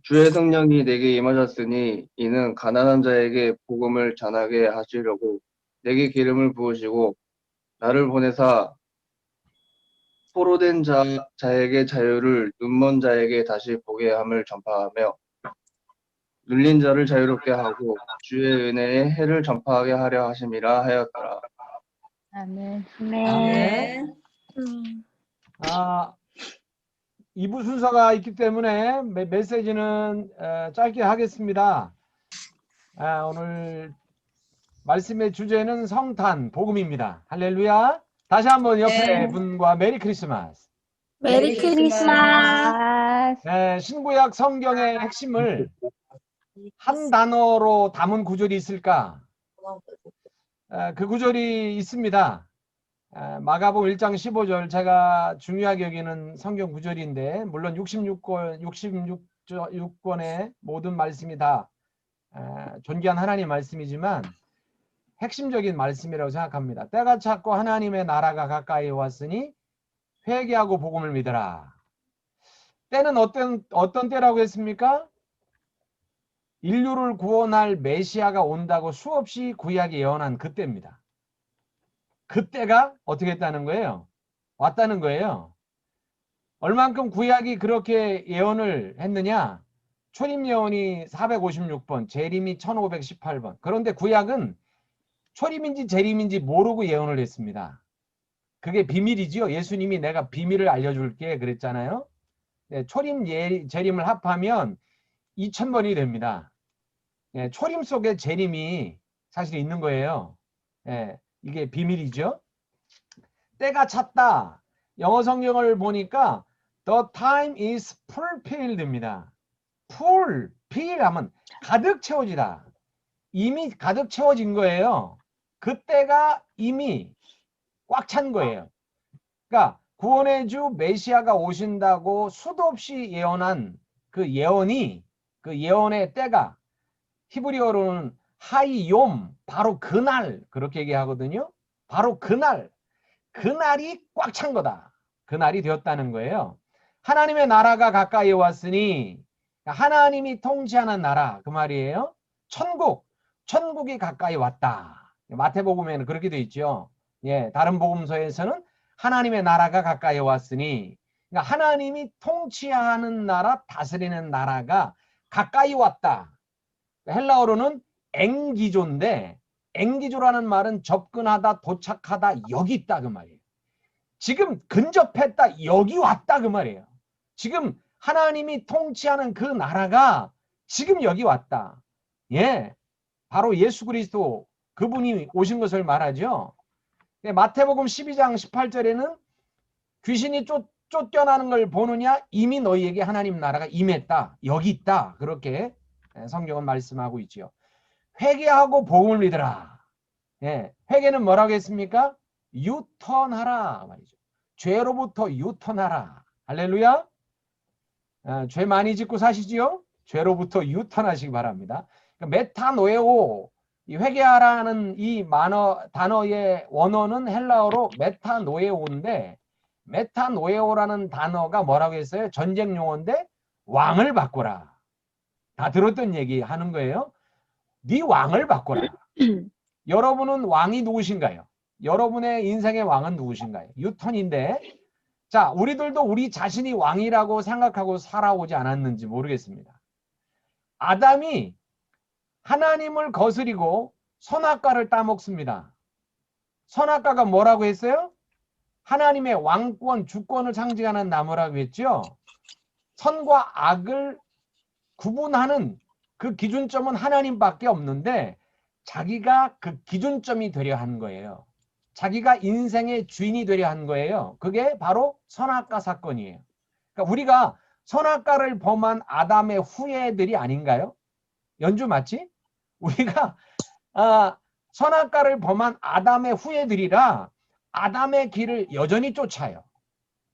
주의 성령이 내게 임하셨으니 이는 가난한 자에게 복음을 전하게 하시려고 내게 기름을 부으시고 나를 보내사 포로된 자에게 자유를 눈먼 자에게 다시 보게 함을 전파하며 눌린 자를 자유롭게 하고 주의 은혜의 해를 전파하게 하려 하심이라 하였더라. 아멘. 아멘. 2부 순서가 있기 때문에 메시지는 짧게 하겠습니다. 오늘 말씀의 주제는 성탄, 복음입니다. 할렐루야. 다시 한번 옆에 분과 메리 크리스마스. 메리 크리스마스. 신구약 성경의 핵심을 한 단어로 담은 구절이 있을까? 그 구절이 있습니다. 마가복음 1장 15절, 제가 중요하게 여기는 성경 구절인데 물론 66권의 모든 말씀이 다 존귀한 하나님 말씀이지만 핵심적인 말씀이라고 생각합니다. 때가 찼고 하나님의 나라가 가까이 왔으니 회개하고 복음을 믿으라. 때는 어떤 때라고 했습니까? 인류를 구원할 메시아가 온다고 수없이 구약이 예언한 그때입니다. 그때가 어떻게 했다는 거예요? 왔다는 거예요. 얼만큼 구약이 그렇게 예언을 했느냐? 초림 예언이 456번, 재림이 1518번. 그런데 구약은 초림인지 재림인지 모르고 예언을 했습니다. 그게 비밀이지요. 예수님이 내가 비밀을 알려줄게 그랬잖아요. 초림, 재림을 합하면 2000번이 됩니다. 초림 속에 재림이 사실 있는 거예요. 이게 비밀이죠. 때가 찼다. 영어 성경을 보니까 The time is fulfilled입니다. fill 하면 가득 채워지다. 이미 가득 채워진 거예요. 그때가 이미 꽉 찬 거예요. 그러니까 구원의 주 메시아가 오신다고 수도 없이 예언한 그 예언이, 그 예언의 때가 히브리어로는 하이욤, 바로 그날, 그렇게 얘기하거든요. 바로 그날이 꽉 찬 거다. 그날이 되었다는 거예요. 하나님의 나라가 가까이 왔으니 하나님이 통치하는 나라, 그 말이에요. 천국이 가까이 왔다. 마태복음에는 그렇게 돼 있죠. 다른 복음서에서는 하나님의 나라가 가까이 왔으니, 그러니까 하나님이 통치하는 나라, 다스리는 나라가 가까이 왔다. 헬라어로는 엥기조인데, 엥기조라는 말은 접근하다, 도착하다, 여기 있다 그 말이에요. 지금 근접했다, 여기 왔다 그 말이에요. 지금 하나님이 통치하는 그 나라가 지금 여기 왔다. 바로 예수 그리스도, 그분이 오신 것을 말하죠. 마태복음 12장 18절에는 귀신이 쫓겨나는 걸 보느냐? 이미 너희에게 하나님 나라가 임했다. 여기 있다. 그렇게 성경은 말씀하고 있지요. 회개하고 복음을 믿으라. 회개는 뭐라고 했습니까? 유턴하라 말이죠. 죄로부터 유턴하라. 할렐루야. 죄 많이 짓고 사시지요? 죄로부터 유턴하시기 바랍니다. 메타노에오, 이 회개하라는 이 단어의 원어는 헬라어로 메타노에오인데, 메타노에오라는 단어가 뭐라고 했어요? 전쟁 용어인데 왕을 바꾸라. 다 들었던 얘기 하는 거예요. 네 왕을 바꾸라. 여러분은 왕이 누구신가요? 여러분의 인생의 왕은 누구신가요? 유턴인데, 자, 우리들도 우리 자신이 왕이라고 생각하고 살아오지 않았는지 모르겠습니다. 아담이 하나님을 거스리고 선악과를 따먹습니다. 선악과가 뭐라고 했어요? 하나님의 왕권, 주권을 상징하는 나무라고 했죠. 선과 악을 구분하는 그 기준점은 하나님밖에 없는데 자기가 그 기준점이 되려 한 거예요. 자기가 인생의 주인이 되려 한 거예요. 그게 바로 선악과 사건이에요. 그러니까 우리가 선악과를 범한 아담의 후예들이 아닌가요? 연주 맞지? 우리가 선악과를 범한 아담의 후예들이라 아담의 길을 여전히 쫓아요.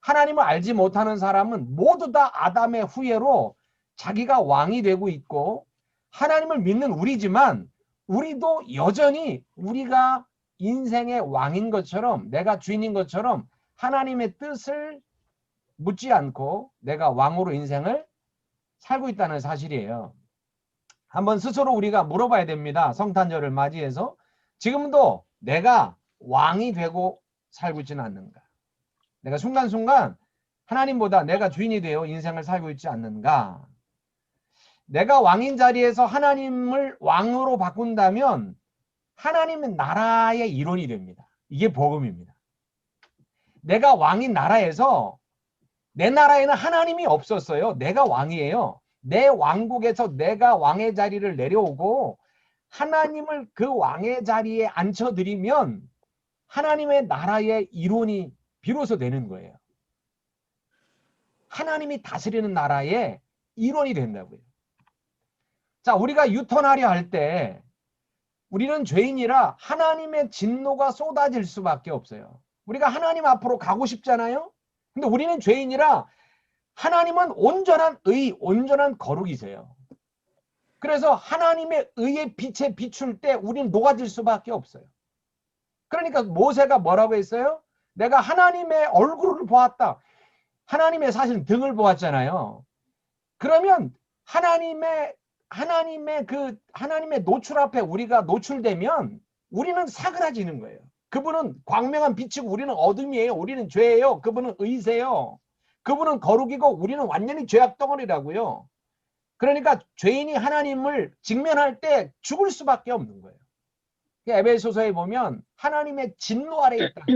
하나님을 알지 못하는 사람은 모두 다 아담의 후예로 자기가 왕이 되고 있고, 하나님을 믿는 우리지만 우리도 여전히 우리가 인생의 왕인 것처럼, 내가 주인인 것처럼 하나님의 뜻을 묻지 않고 내가 왕으로 인생을 살고 있다는 사실이에요. 한번 스스로 우리가 물어봐야 됩니다. 성탄절을 맞이해서 지금도 내가 왕이 되고 살고 있지는 않는가? 내가 순간순간 하나님보다 내가 주인이 되어 인생을 살고 있지 않는가? 내가 왕인 자리에서 하나님을 왕으로 바꾼다면 하나님은 나라의 일원이 됩니다. 이게 복음입니다. 내가 왕인 나라에서 내 나라에는 하나님이 없었어요. 내가 왕이에요. 내 왕국에서 내가 왕의 자리를 내려오고 하나님을 그 왕의 자리에 앉혀드리면 하나님의 나라의 일원이 비로소 되는 거예요. 하나님이 다스리는 나라의 일원이 된다고요. 자, 우리가 유턴하려 할 때 우리는 죄인이라 하나님의 진노가 쏟아질 수밖에 없어요. 우리가 하나님 앞으로 가고 싶잖아요. 근데 우리는 죄인이라 하나님은 온전한 의, 온전한 거룩이세요. 그래서 하나님의 의의 빛에 비출 때 우리는 녹아질 수밖에 없어요. 그러니까 모세가 뭐라고 했어요? 내가 하나님의 얼굴을 보았다. 하나님의 사실 등을 보았잖아요. 그러면 하나님의 노출 앞에 우리가 노출되면 우리는 사그라지는 거예요. 그분은 광명한 빛이고 우리는 어둠이에요. 우리는 죄예요. 그분은 의세요. 그분은 거룩이고 우리는 완전히 죄악 덩어리라고요. 그러니까 죄인이 하나님을 직면할 때 죽을 수밖에 없는 거예요. 에베소서에 보면 하나님의 진노 아래에 있다.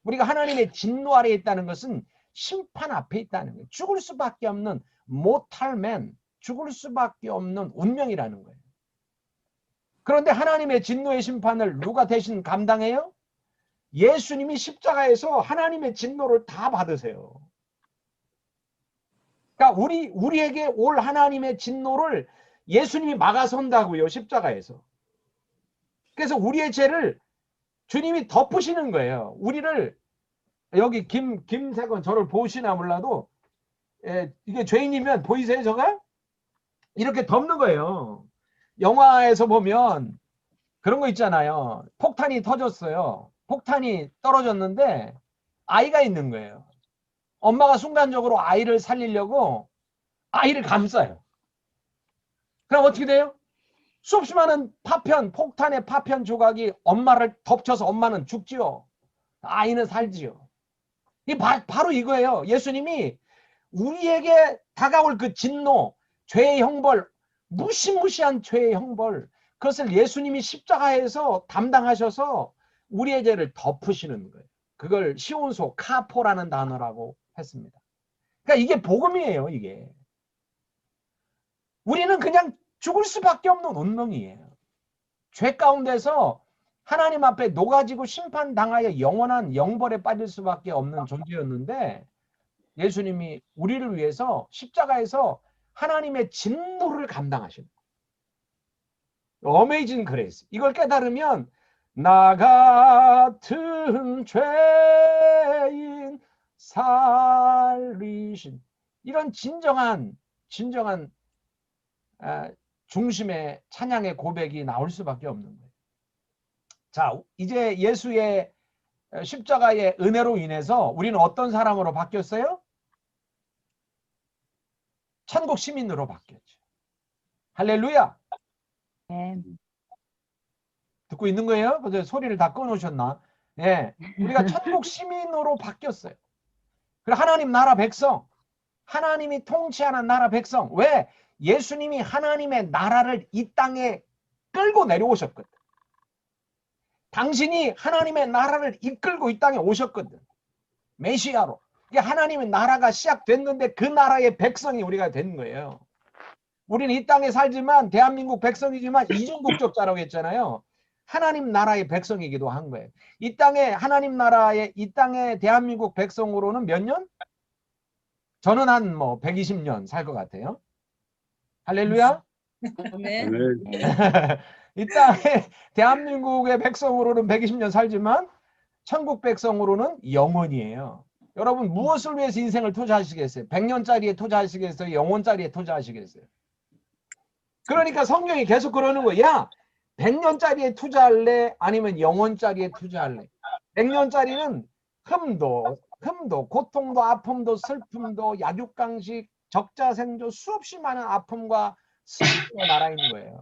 우리가 하나님의 진노 아래에 있다는 것은 심판 앞에 있다는 거예요. 죽을 수밖에 없는 mortal man, 죽을 수밖에 없는 운명이라는 거예요. 그런데 하나님의 진노의 심판을 누가 대신 감당해요? 예수님이 십자가에서 하나님의 진노를 다 받으세요. 그러니까 우리에게 올 하나님의 진노를 예수님이 막아선다고요, 십자가에서. 그래서 우리의 죄를 주님이 덮으시는 거예요. 우리를 여기 김세건 저를 보시나 몰라도 이게 죄인이면 보이세요, 저가? 이렇게 덮는 거예요. 영화에서 보면 그런 거 있잖아요. 폭탄이 터졌어요. 폭탄이 떨어졌는데 아이가 있는 거예요. 엄마가 순간적으로 아이를 살리려고 아이를 감싸요. 그럼 어떻게 돼요? 수없이 많은 폭탄의 파편 조각이 엄마를 덮쳐서 엄마는 죽지요. 아이는 살지요. 바로 이거예요. 예수님이 우리에게 다가올 그 진노, 죄의 형벌, 무시무시한 죄의 형벌, 그것을 예수님이 십자가에서 담당하셔서 우리의 죄를 덮으시는 거예요. 그걸 시온소 카포라는 단어라고 했습니다. 그러니까 이게 복음이에요, 이게. 우리는 그냥 죽을 수밖에 없는 운명이에요. 죄 가운데서 하나님 앞에 녹아지고 심판당하여 영원한 영벌에 빠질 수밖에 없는 존재였는데 예수님이 우리를 위해서 십자가에서 하나님의 진노를 감당하신 어메이징 그레이스. 이걸 깨달으면 나 같은 죄인 살리신 이런 진정한 중심의 찬양의 고백이 나올 수밖에 없는 거예요. 자, 이제 예수의 십자가의 은혜로 인해서 우리는 어떤 사람으로 바뀌었어요? 천국 시민으로 바뀌었죠. 할렐루야. 듣고 있는 거예요? 그래서 소리를 다 꺼놓으셨나? 예, 우리가 천국 시민으로 바뀌었어요. 그리고 하나님 나라 백성, 하나님이 통치하는 나라 백성. 왜? 예수님이 하나님의 나라를 이 땅에 끌고 내려오셨거든. 당신이 하나님의 나라를 이끌고 이 땅에 오셨거든. 메시아로. 하나님의 나라가 시작됐는데 그 나라의 백성이 우리가 된 거예요. 우리는 이 땅에 살지만 대한민국 백성이지만 이중국적자라고 했잖아요. 하나님 나라의 백성이기도 한 거예요. 이 땅에 하나님 나라의 이 땅에 대한민국 백성으로는 몇 년? 저는 한 120년 살 것 같아요. 할렐루야. 아멘. 이 땅에 대한민국의 백성으로는 120년 살지만 천국 백성으로는 영원이에요. 여러분 무엇을 위해서 인생을 투자하시겠어요? 100년짜리에 투자하시겠어요? 영원짜리에 투자하시겠어요? 그러니까 성경이 계속 그러는 거야. 야, 100년짜리에 투자할래? 아니면 영원짜리에 투자할래? 100년짜리는 흠도, 고통도, 아픔도, 슬픔도, 야육강식, 적자생조 수없이 많은 아픔과 슬픔의 나라인 거예요.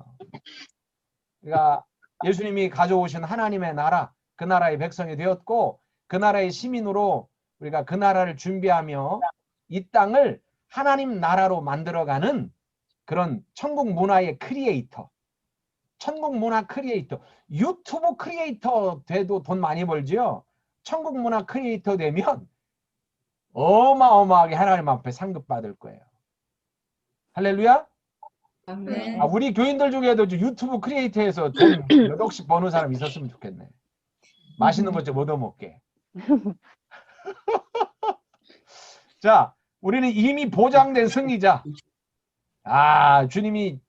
그러니까 예수님이 가져오신 하나님의 나라, 그 나라의 백성이 되었고 그 나라의 시민으로 우리가 그 나라를 준비하며 이 땅을 하나님 나라로 만들어가는 그런 천국 문화의 크리에이터, 천국 문화 크리에이터, 유튜브 크리에이터 돼도 돈 많이 벌지요. 천국 문화 크리에이터 되면 어마어마하게 하나님 앞에 상급받을 거예요. 할렐루야. 아멘. 우리 교인들 중에도 유튜브 크리에이터에서 돈 몇 억씩 버는 사람 있었으면 좋겠네. 맛있는 것 좀 얻어먹게. 자, 우리는 이미 보장된 승리자. 주님이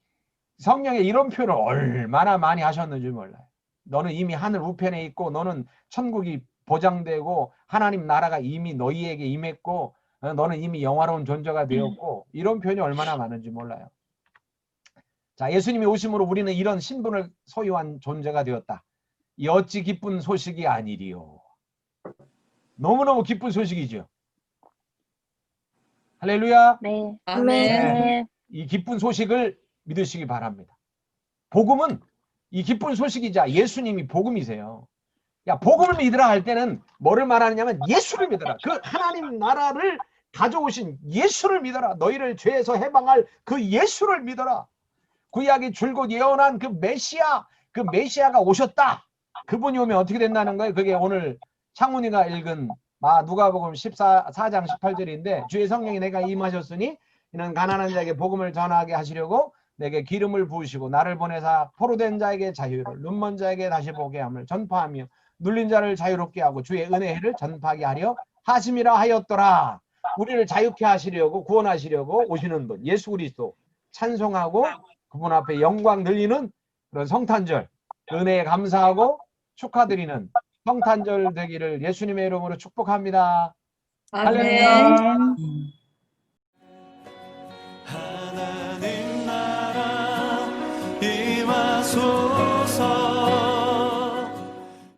성경에 이런 표현을 얼마나 많이 하셨는지 몰라요. 너는 이미 하늘 우편에 있고 너는 천국이 보장되고 하나님 나라가 이미 너희에게 임했고 너는 이미 영화로운 존재가 되었고 이런 표현이 얼마나 많은지 몰라요. 자, 예수님이 오심으로 우리는 이런 신분을 소유한 존재가 되었다. 이 어찌 기쁜 소식이 아니리요. 너무너무 기쁜 소식이죠. 할렐루야. 네. 아멘. 네. 이 기쁜 소식을 믿으시기 바랍니다. 복음은 이 기쁜 소식이자 예수님이 복음이세요. 야, 복음을 믿으라 할 때는 뭐를 말하느냐면 예수를 믿어라. 그 하나님 나라를 가져오신 예수를 믿어라. 너희를 죄에서 해방할 그 예수를 믿어라. 구약이 줄곧 예언한 그 메시아가 오셨다. 그분이 오면 어떻게 된다는 거예요? 그게 오늘 창훈이가 읽은 누가복음 14장 18절인데 주의 성령이 내가 임하셨으니 이는 가난한 자에게 복음을 전하게 하시려고 내게 기름을 부으시고 나를 보내사 포로된 자에게 자유를 눈먼 자에게 다시 보게 함을 전파하며 눌린 자를 자유롭게 하고 주의 은혜를 전파하게 하려 하심이라 하였더라. 우리를 자유케 하시려고 구원하시려고 오시는 분 예수 그리스도 찬송하고 그분 앞에 영광 들리는 그런 성탄절 은혜에 감사하고 축하드리는 성탄절 되기를 예수님의 이름으로 축복합니다. 할렐루야. 하나님 나라 임하소